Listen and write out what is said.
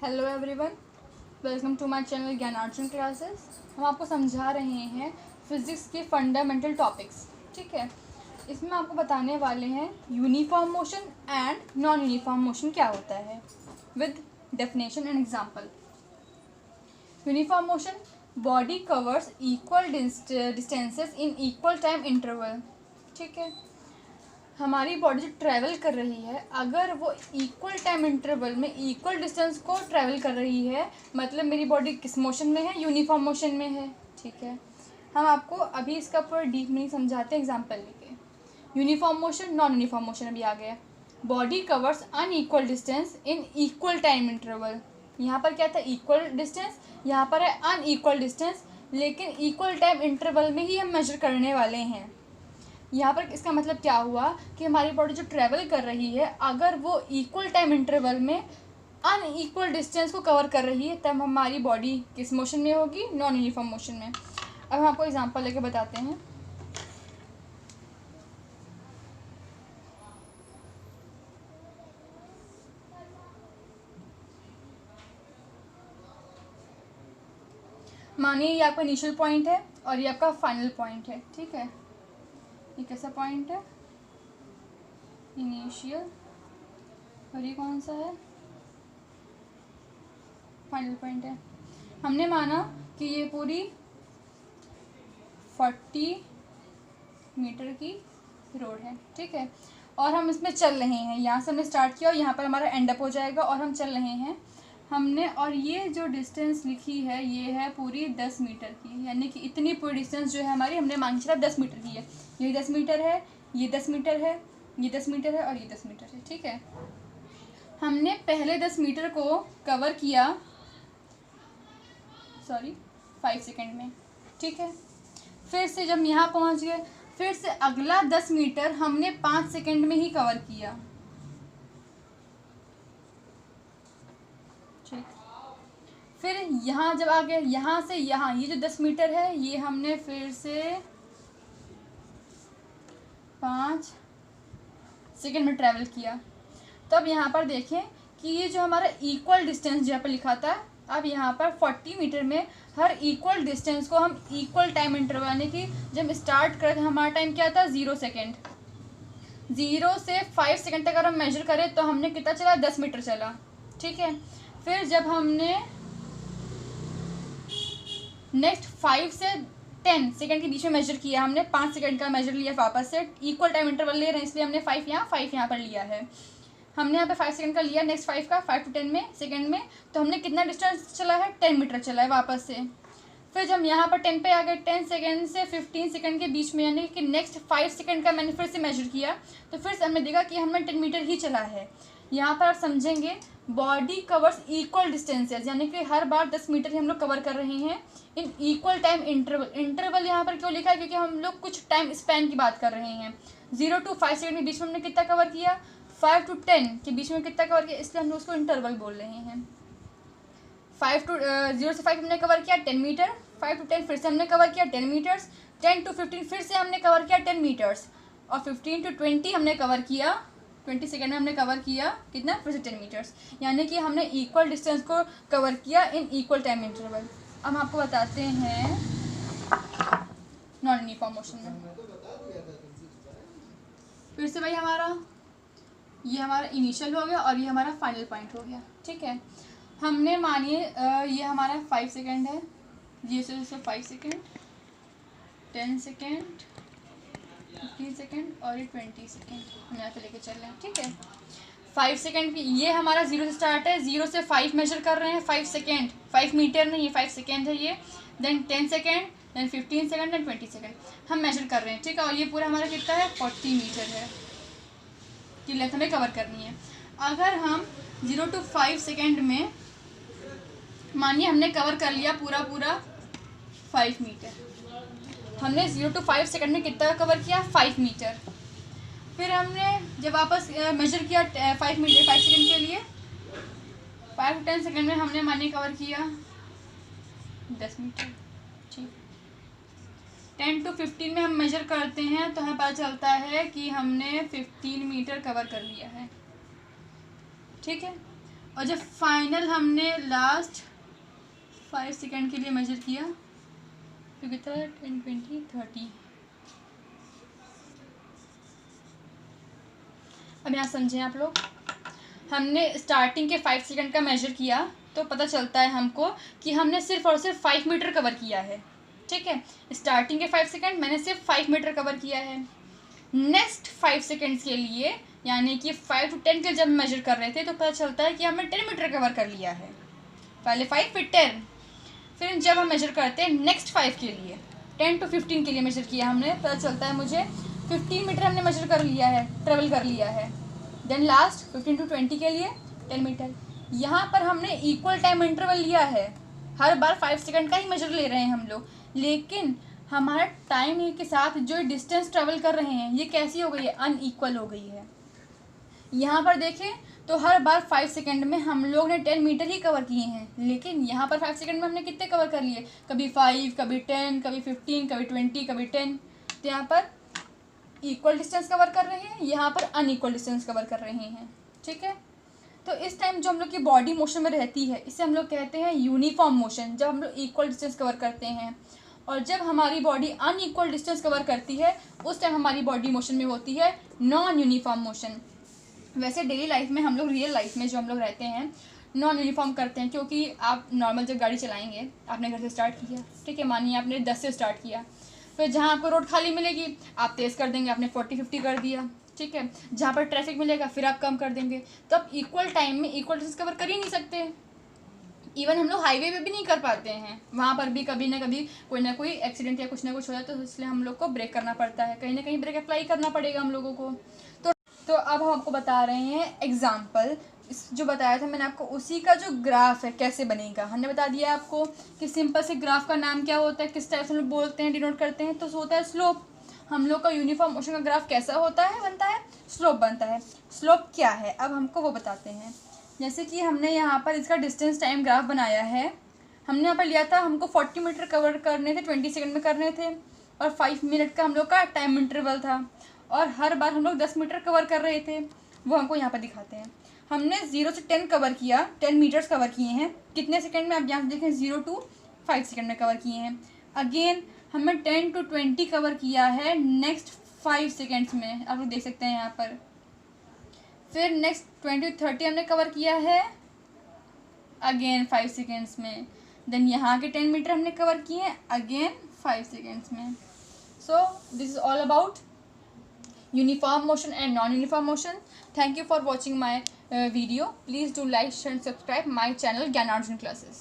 Hello everyone, welcome to my channel Gyanarjan classes. हम आपको समझा रहे हैं फिज़िक्स के फंडामेंटल टॉपिक्स। ठीक है, इसमें आपको बताने वाले हैं uniform motion and non uniform motion क्या होता है, with definition and example. Uniform motion, body covers equal distances in equal time interval. ठीक है, हमारी बॉडी जो ट्रैवल कर रही है, अगर वो इक्वल टाइम इंटरवल में इक्वल डिस्टेंस को ट्रैवल कर रही है, मतलब मेरी बॉडी किस मोशन में है, यूनिफॉर्म मोशन में है। ठीक है, हम आपको अभी इसका पूरा डीप मीनिंग समझाते हैं एग्जांपल लेके। Uniform motion, non uniform motion अभी आ गया। Body covers unequal distance in equal time interval. यहाँ पर क्या था, इक्वल डिस्टेंस, यहाँ पर है अनइक्वल डिस्टेंस, लेकिन इक्वल टाइम इंटरवल में ही हम मेजर करने वाले हैं। यहाँ पर इसका मतलब क्या हुआ कि हमारी बॉडी जो ट्रैवल कर रही है, अगर वो इक्वल टाइम इंटरवल में अनइक्वल डिस्टेंस को कवर कर रही है, तब हमारी बॉडी किस मोशन में होगी, नॉन यूनिफॉर्म मोशन में। अब हम आपको एग्जांपल लेके बताते हैं। मानिए ये आपका इनिशियल पॉइंट है और ये आपका फाइनल पॉइंट है। ठीक है, ये कैसा पॉइंट है, इनिशियल, और ये कौन सा है, फाइनल पॉइंट है। हमने माना कि ये पूरी 40 मीटर की रोड है। ठीक है, और हम इसमें चल रहे हैं, यहाँ से हमने स्टार्ट किया और यहाँ पर हमारा एंड अप हो जाएगा, और हम चल रहे हैं हमने, और ये जो डिस्टेंस लिखी है ये है पूरी 10 मीटर की, यानी कि इतनी पूरी डिस्टेंस जो है हमारी, हमने मान के चला 10 मीटर की है। ये 10 मीटर है, ये 10 मीटर है, ये 10 मीटर है और ये 10 मीटर है। ठीक है, हमने पहले 10 मीटर को कवर किया 5 सेकेंड में। ठीक है, फिर से जब यहाँ पहुँच गए, फिर से अगला 10 मीटर हमने 5 सेकेंड में ही कवर किया। ठीक, फिर यहाँ जब आ गए, यहाँ से यहाँ ये जो 10 मीटर है ये हमने फिर से 5 सेकेंड में ट्रैवल किया। तब यहाँ पर देखें कि ये जो हमारा इक्वल डिस्टेंस जहाँ पर लिखा था, अब यहाँ पर 40 मीटर में हर इक्वल डिस्टेंस को हम इक्वल टाइम इंटरवल, यानी कि जब स्टार्ट करें तो हमारा टाइम क्या था, 0 सेकेंड। 0 से 5 सेकेंड तक अगर हम मेजर करें तो हमने कितना चला, 10 मीटर चला। ठीक है, फिर जब हमने नेक्स्ट 5 से 10 सेकेंड के बीच में मेजर किया, हमने 5 सेकेंड का मेजर लिया, वापस से इक्वल टाइम इंटरवल ले रहे हैं, इसलिए हमने 5 यहाँ पर लिया है। हमने यहाँ पे 5 सेकंड का लिया, नेक्स्ट 5 का 5 to 10 में सेकंड में, तो हमने कितना डिस्टेंस चला है, 10 मीटर चला है वापस से। फिर जब यहाँ पर 10 पे आ गए, 10 सेकंड से 15 सेकंड के बीच में, यानी कि नेक्स्ट 5 सेकंड का मैंने फिर से मेजर किया, तो फिर से हमने देखा कि हमने 10 मीटर ही चला है। यहाँ पर आप समझेंगे, बॉडी कवर्स इक्वल डिस्टेंसेज, यानी कि हर बार 10 मीटर ही हम लोग कवर कर रहे हैं in equal time interval. Interval यहाँ पर क्यों लिखा है, क्योंकि हम लोग कुछ टाइम स्पैन की बात कर रहे हैं। 0 to 5 सेकंड के बीच में हमने कितना कवर किया, 5 to 10 के बीच में कितना कवर किया, इसलिए हम लोग उसको इंटरवल बोल रहे हैं। 0 से 5 हमने कवर किया 10 मीटर, 5 to 10 फिर से हमने कवर किया 10 मीटर्स, 10 to 15 फिर से हमने कवर किया 10 मीटर्स, और 15 to 20 हमने कवर किया, 20 सेकेंड में हमने कवर किया कितना, फिर से 10 मीटर्स, यानी कि हमने इक्वल डिस्टेंस को कवर किया इन इक्वल टाइम इंटरवल। अब हम आपको बताते हैं नॉन यूनिफॉर्म मोशन में। फिर से भाई ये हमारा इनिशियल हो गया और ये हमारा फाइनल पॉइंट हो गया। ठीक है, हमने मानिए ये हमारा 5 सेकेंड है, ये से 5 सेकेंड, 10 सेकेंड, 15 सेकेंड और ये 20 सेकेंड हम यहाँ पे लेके चल रहे हैं। ठीक है, 5 सेकेंड की, ये हमारा 0 से स्टार्ट है, 0 से 5 मेजर कर रहे हैं, 5 सेकेंड, 5 मीटर नहीं, ये 5 सेकेंड है ये, then 10 second, then 15 second, then 20 second हम मेजर कर रहे हैं। ठीक है, और ये पूरा हमारा कितना है, 40 मीटर है की लेंथ हमें कवर करनी है। अगर हम 0 to 5 सेकेंड में, मानिए हमने कवर कर लिया पूरा 5 मीटर, हमने 0 to 5 सेकेंड में कितना कवर किया, 5 मीटर। फिर हमने जब वापस मेजर किया 5 सेकेंड के लिए, 5 to 10 सेकेंड में हमने मानिए कवर किया 10 मीटर। ठीक, 10 to 15 में हम मेजर करते हैं तो हमें पता चलता है कि हमने 15 मीटर कवर कर लिया है। ठीक है, और जब फाइनल हमने लास्ट 5 सेकेंड के लिए मेजर किया तो कितना 10, 20, 30। अब यहाँ समझें आप लोग, हमने स्टार्टिंग के 5 सेकेंड का मेजर किया तो पता चलता है हमको कि हमने सिर्फ और सिर्फ 5 मीटर कवर किया है। ठीक है, स्टार्टिंग के 5 सेकेंड मैंने सिर्फ 5 मीटर कवर किया है। नेक्स्ट 5 सेकेंड्स के लिए यानी कि 5 to 10 के जब मेजर कर रहे थे तो पता चलता है कि हमने 10 मीटर कवर कर लिया है। पहले 5 फिर 10, फिर जब हम मेजर करते हैं नेक्स्ट 5 के लिए 10 to 15 के लिए मेजर किया हमने, पता चलता है मुझे 15 मीटर हमने मेजर कर लिया है, ट्रेवल कर लिया है। देन लास्ट 15 to 20 के लिए 10 मीटर। यहाँ पर हमने इक्वल टाइम इंटरवल लिया है, हर बार 5 सेकंड का ही मेजर ले रहे हैं हम लोग, लेकिन हमारा टाइम के साथ जो डिस्टेंस ट्रेवल कर रहे हैं ये कैसी हो गई है, अनइक्वल हो गई है। यहाँ पर देखें तो हर बार 5 सेकंड में हम लोग ने 10 मीटर ही कवर किए हैं, लेकिन यहाँ पर 5 सेकंड में हमने कितने कवर कर लिए, कभी 5, कभी 10, कभी 15, कभी 20, कभी 10। तो यहाँ पर इक्वल डिस्टेंस कवर कर रहे हैं, यहाँ पर अनइक्वल डिस्टेंस कवर कर रहे हैं। ठीक है, तो इस टाइम जो हम लोग की बॉडी मोशन में रहती है इसे हम लोग कहते हैं यूनिफॉर्म मोशन, जब हम लोग इक्वल डिस्टेंस कवर करते हैं। और जब हमारी बॉडी अनइक्वल डिस्टेंस कवर करती है उस टाइम हमारी बॉडी मोशन में होती है नॉन यूनिफॉर्म मोशन। वैसे डेली लाइफ में हम लोग, रियल लाइफ में जो हम लोग रहते हैं नॉन यूनिफॉर्म करते हैं, क्योंकि आप नॉर्मल जब गाड़ी चलाएंगे, आपने घर से स्टार्ट किया, ठीक है, मानिए आपने 10 से स्टार्ट किया, फिर जहाँ आपको रोड खाली मिलेगी आप तेज़ कर देंगे, आपने 40-50 कर दिया। ठीक है, जहाँ पर ट्रैफिक मिलेगा फिर आप कम कर देंगे। तो आप इक्वल टाइम में इक्वल डिस्टेंस कवर कर ही नहीं सकते। इवन हम लोग हाईवे पे भी नहीं कर पाते हैं, वहाँ पर भी कभी ना कभी कोई ना कोई एक्सीडेंट या कुछ ना कुछ हो जाए, तो इसलिए हम लोग को ब्रेक करना पड़ता है, कहीं ना कहीं ब्रेक अप्लाई करना पड़ेगा हम लोगों को। तो अब हम आपको बता रहे हैं एग्जाम्पल, जो बताया था मैंने आपको उसी का जो ग्राफ है कैसे बनेगा, हमने बता दिया आपको कि सिंपल से ग्राफ का नाम क्या होता है, किस टाइप से हम लोग बोलते हैं, डिनोट करते हैं, तो होता है स्लोप। हम लोग का यूनिफॉर्म मोशन का ग्राफ कैसा होता है, बनता है स्लोप बनता है। स्लोप क्या है अब हमको वो बताते हैं। जैसे कि हमने यहाँ पर इसका डिस्टेंस टाइम ग्राफ बनाया है, हमने यहाँ पर लिया था हमको 40 मीटर कवर करने थे, 20 सेकेंड में करने थे, और 5 मिनट का हम लोग का टाइम इंटरवल था, और हर बार हम लोग 10 मीटर कवर कर रहे थे, वो हमको यहाँ पर दिखाते हैं। हमने 0 से 10 कवर किया, 10 मीटर्स कवर किए हैं, कितने सेकंड में आप यहाँ से देखें 0 to 5 सेकंड में कवर किए हैं। अगेन हमने 10 to 20 कवर किया है नेक्स्ट 5 सेकेंड्स में, आप लोग देख सकते हैं यहाँ पर। फिर नेक्स्ट 20 to 30 हमने कवर किया है अगेन 5 सेकेंड्स में। देन यहाँ के 10 मीटर हमने कवर किए हैं अगेन 5 सेकेंड्स में। So this is all about uniform motion and non-uniform motion. Thank you for watching my video. Please do like, share and subscribe my channel Gyan Arjun Classes.